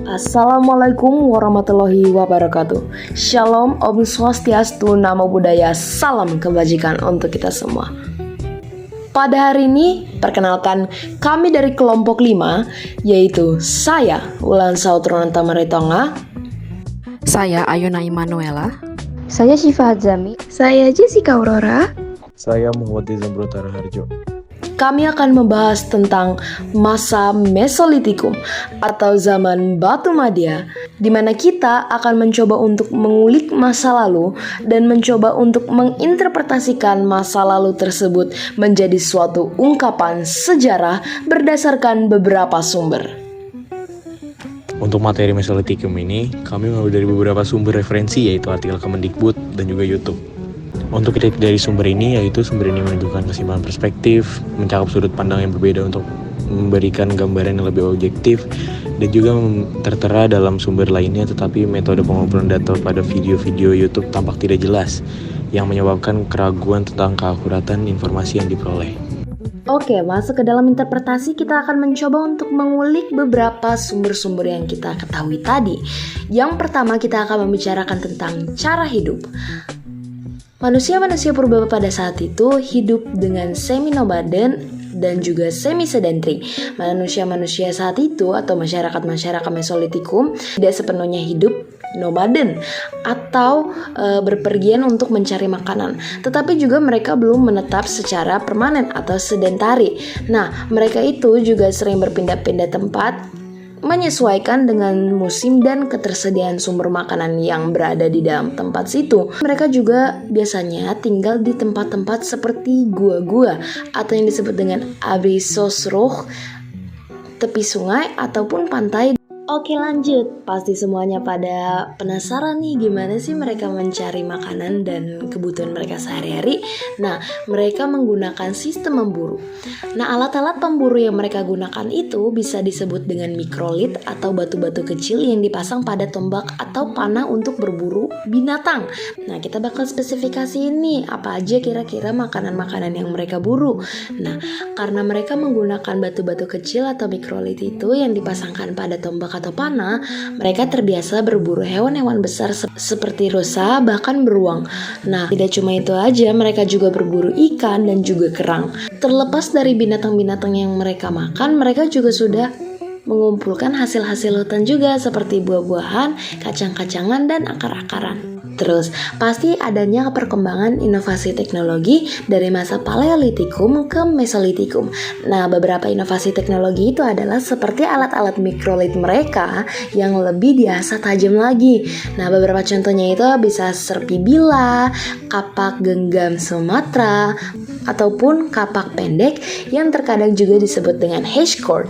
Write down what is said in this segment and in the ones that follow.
Assalamualaikum warahmatullahi wabarakatuh. Shalom, Om Swastiastu, Namo Buddhaya, salam kebajikan untuk kita semua. Pada hari ini, perkenalkan kami dari kelompok 5, yaitu saya, Wulan Sautronanta Maritonga. Saya Ayuna Immanuela. Saya Syifa Hadzami. Saya Jessica Aurora. Saya Muhammad Zambrota Raharjo. Kami akan membahas tentang masa Mesolitikum atau zaman Batu Madya, di mana kita akan mencoba untuk mengulik masa lalu dan mencoba untuk menginterpretasikan masa lalu tersebut menjadi suatu ungkapan sejarah berdasarkan beberapa sumber. Untuk materi Mesolitikum ini, kami mengambil dari beberapa sumber referensi, yaitu artikel Kemendikbud dan juga YouTube. Untuk kritik dari sumber ini, yaitu sumber ini menunjukkan keseimbangan perspektif, mencakup sudut pandang yang berbeda untuk memberikan gambaran yang lebih objektif, dan juga tertera dalam sumber lainnya, tetapi metode pengumpulan data pada video-video YouTube tampak tidak jelas, yang menyebabkan keraguan tentang keakuratan informasi yang diperoleh. Oke, masuk ke dalam interpretasi, kita akan mencoba untuk mengulik beberapa sumber-sumber yang kita ketahui tadi. Yang pertama, kita akan membicarakan tentang cara hidup. Manusia-manusia purba pada saat itu hidup dengan semi-nomaden dan juga semi-sedentary. Manusia-manusia saat itu atau masyarakat-masyarakat Mesolitikum tidak sepenuhnya hidup nomaden atau berpergian untuk mencari makanan, tetapi juga mereka belum menetap secara permanen atau sedentari. Nah, mereka itu juga sering berpindah-pindah tempat menyesuaikan dengan musim dan ketersediaan sumber makanan yang berada di dalam tempat situ. Mereka juga biasanya tinggal di tempat-tempat seperti gua-gua atau yang disebut dengan abrisosroh, tepi sungai ataupun pantai. Oke, lanjut. Pasti semuanya pada penasaran nih gimana sih mereka mencari makanan dan kebutuhan mereka sehari-hari. Nah, mereka menggunakan sistem memburu. Nah, alat-alat pemburu yang mereka gunakan itu bisa disebut dengan mikrolit atau batu-batu kecil yang dipasang pada tombak atau panah untuk berburu binatang. Nah, kita bakal spesifikasi ini apa aja kira-kira makanan-makanan yang mereka buru. Nah, karena mereka menggunakan batu-batu kecil atau mikrolit itu yang dipasangkan pada tombak atau panah, mereka terbiasa berburu hewan-hewan besar seperti rusa, bahkan beruang. Nah, tidak cuma itu aja, mereka juga berburu ikan dan juga kerang. Terlepas dari binatang-binatang yang mereka makan, mereka juga sudah mengumpulkan hasil-hasil hutan juga seperti buah-buahan, kacang-kacangan, dan akar-akaran. Terus, pasti adanya perkembangan inovasi teknologi dari masa Paleolitikum ke Mesolitikum. Nah, beberapa inovasi teknologi itu adalah seperti alat-alat mikrolit mereka yang lebih diasah tajam lagi. Nah, beberapa contohnya itu bisa serpi bila, kapak genggam Sumatera, ataupun kapak pendek yang terkadang juga disebut dengan hashcord.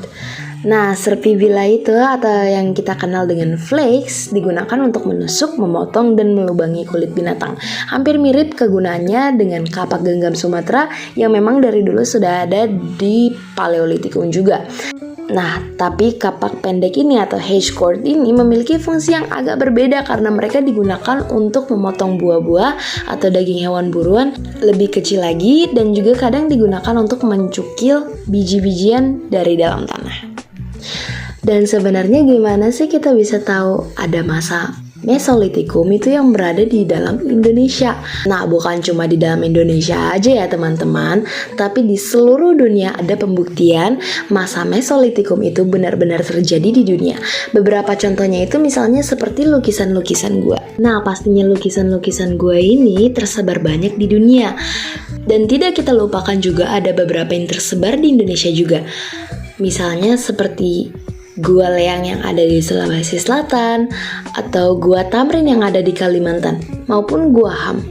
Nah, serpi bila itu atau yang kita kenal dengan flakes digunakan untuk menusuk, memotong, dan melubangi kulit binatang. Hampir mirip kegunaannya dengan kapak genggam Sumatera yang memang dari dulu sudah ada di Paleolitikum juga. Nah, tapi kapak pendek ini atau hashcord ini memiliki fungsi yang agak berbeda karena mereka digunakan untuk memotong buah-buah atau daging hewan buruan lebih kecil lagi, dan juga kadang digunakan untuk mencukil biji-bijian dari dalam tanah. Dan sebenarnya gimana sih kita bisa tahu ada masa Mesolitikum itu yang berada di dalam Indonesia? Nah, bukan cuma di dalam Indonesia aja ya teman-teman, tapi di seluruh dunia ada pembuktian masa Mesolitikum itu benar-benar terjadi di dunia. Beberapa contohnya itu misalnya seperti lukisan-lukisan gua. Nah, pastinya lukisan-lukisan gua ini tersebar banyak di dunia. Dan tidak kita lupakan juga ada beberapa yang tersebar di Indonesia juga. Misalnya seperti Gua Leang yang ada di Sulawesi Selatan, atau Gua Tamrin yang ada di Kalimantan, maupun Gua Ham.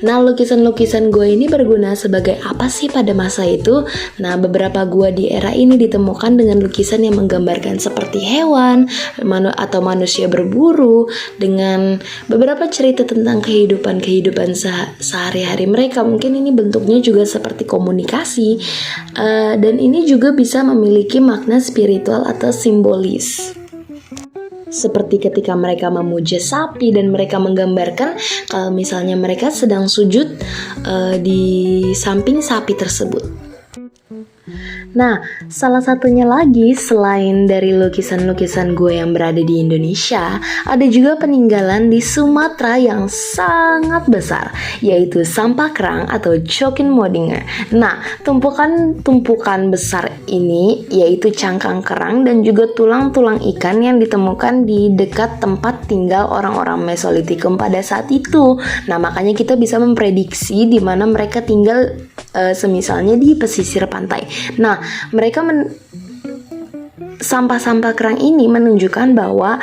Nah, lukisan-lukisan gua ini berguna sebagai apa sih pada masa itu? Nah, beberapa gua di era ini ditemukan dengan lukisan yang menggambarkan seperti hewan atau manusia berburu, dengan beberapa cerita tentang kehidupan sehari-hari mereka. Mungkin ini bentuknya juga seperti komunikasi, dan ini juga bisa memiliki makna spiritual atau simbolis. Seperti ketika mereka memuja sapi dan mereka menggambarkan kalau misalnya mereka sedang sujud di samping sapi tersebut. Nah, salah satunya lagi selain dari lukisan-lukisan gue yang berada di Indonesia, ada juga peninggalan di Sumatera yang sangat besar, yaitu sampah kerang atau Cokkenmodinge. Nah, tumpukan besar ini yaitu cangkang kerang dan juga tulang-tulang ikan yang ditemukan di dekat tempat tinggal orang-orang Mesolitikum pada saat itu. Nah, makanya kita bisa memprediksi di mana mereka tinggal, semisalnya di pesisir pantai. Nah, sampah-sampah kerang ini menunjukkan bahwa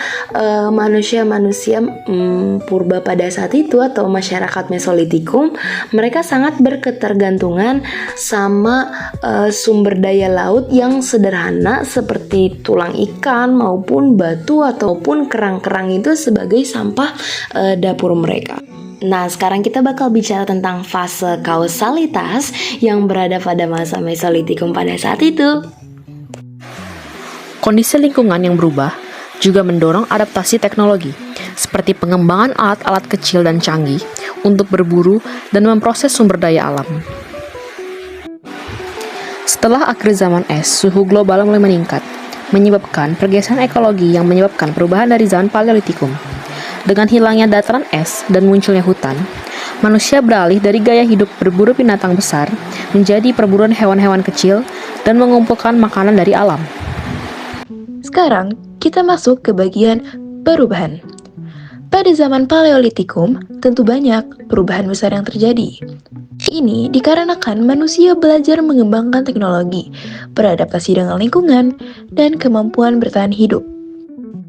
manusia-manusia purba pada saat itu atau masyarakat Mesolitikum, mereka sangat berketergantungan sama sumber daya laut yang sederhana seperti tulang ikan maupun batu ataupun kerang-kerang itu sebagai sampah dapur mereka. Nah, sekarang kita bakal bicara tentang fase kausalitas yang berada pada masa Mesolitikum pada saat itu. Kondisi lingkungan yang berubah juga mendorong adaptasi teknologi, seperti pengembangan alat-alat kecil dan canggih untuk berburu dan memproses sumber daya alam. Setelah akhir zaman es, suhu global mulai meningkat, menyebabkan pergeseran ekologi yang menyebabkan perubahan dari zaman Paleolitikum. Dengan hilangnya dataran es dan munculnya hutan, manusia beralih dari gaya hidup berburu binatang besar menjadi perburuan hewan-hewan kecil dan mengumpulkan makanan dari alam. Sekarang kita masuk ke bagian perubahan. Pada zaman Paleolitikum, tentu banyak perubahan besar yang terjadi. Ini dikarenakan manusia belajar mengembangkan teknologi, beradaptasi dengan lingkungan, dan kemampuan bertahan hidup.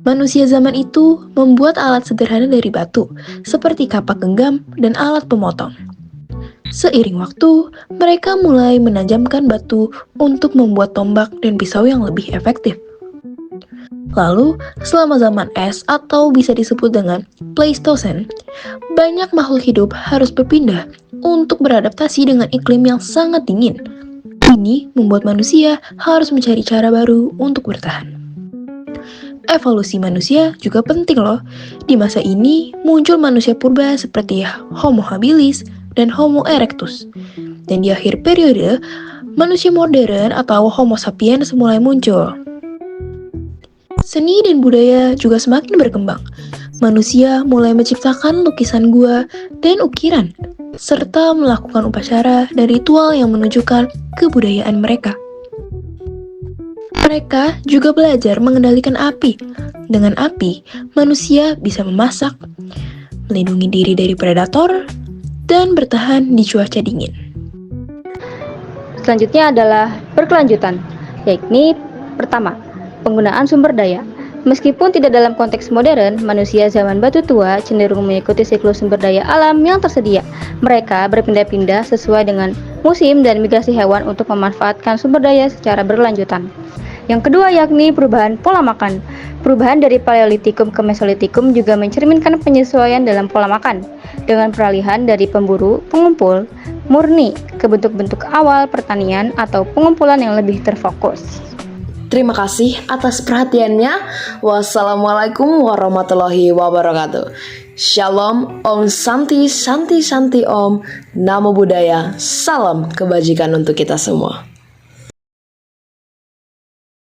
Manusia zaman itu membuat alat sederhana dari batu, seperti kapak genggam dan alat pemotong. Seiring waktu, mereka mulai menajamkan batu untuk membuat tombak dan pisau yang lebih efektif. Lalu, selama zaman es atau bisa disebut dengan Pleistosen, banyak makhluk hidup harus berpindah untuk beradaptasi dengan iklim yang sangat dingin. Ini membuat manusia harus mencari cara baru untuk bertahan. Evolusi manusia juga penting loh. Di masa ini muncul manusia purba seperti Homo habilis dan Homo erectus. Dan di akhir periode, manusia modern atau Homo sapiens mulai muncul. Seni dan budaya juga semakin berkembang. Manusia mulai menciptakan lukisan gua dan ukiran, serta melakukan upacara dan ritual yang menunjukkan kebudayaan mereka. Mereka juga belajar mengendalikan api. Dengan api, manusia bisa memasak, melindungi diri dari predator, dan bertahan di cuaca dingin. Selanjutnya adalah berkelanjutan, yakni pertama, penggunaan sumber daya. Meskipun tidak dalam konteks modern, manusia zaman batu tua cenderung mengikuti siklus sumber daya alam yang tersedia. Mereka berpindah-pindah sesuai dengan musim dan migrasi hewan untuk memanfaatkan sumber daya secara berlanjutan. Yang kedua yakni perubahan pola makan. Perubahan dari Paleolitikum ke Mesolitikum juga mencerminkan penyesuaian dalam pola makan, dengan peralihan dari pemburu, pengumpul, murni ke bentuk-bentuk awal pertanian atau pengumpulan yang lebih terfokus. Terima kasih atas perhatiannya. Wassalamualaikum warahmatullahi wabarakatuh. Shalom, Om Santi, Santi, Santi Om. Namo Buddhaya, salam kebajikan untuk kita semua.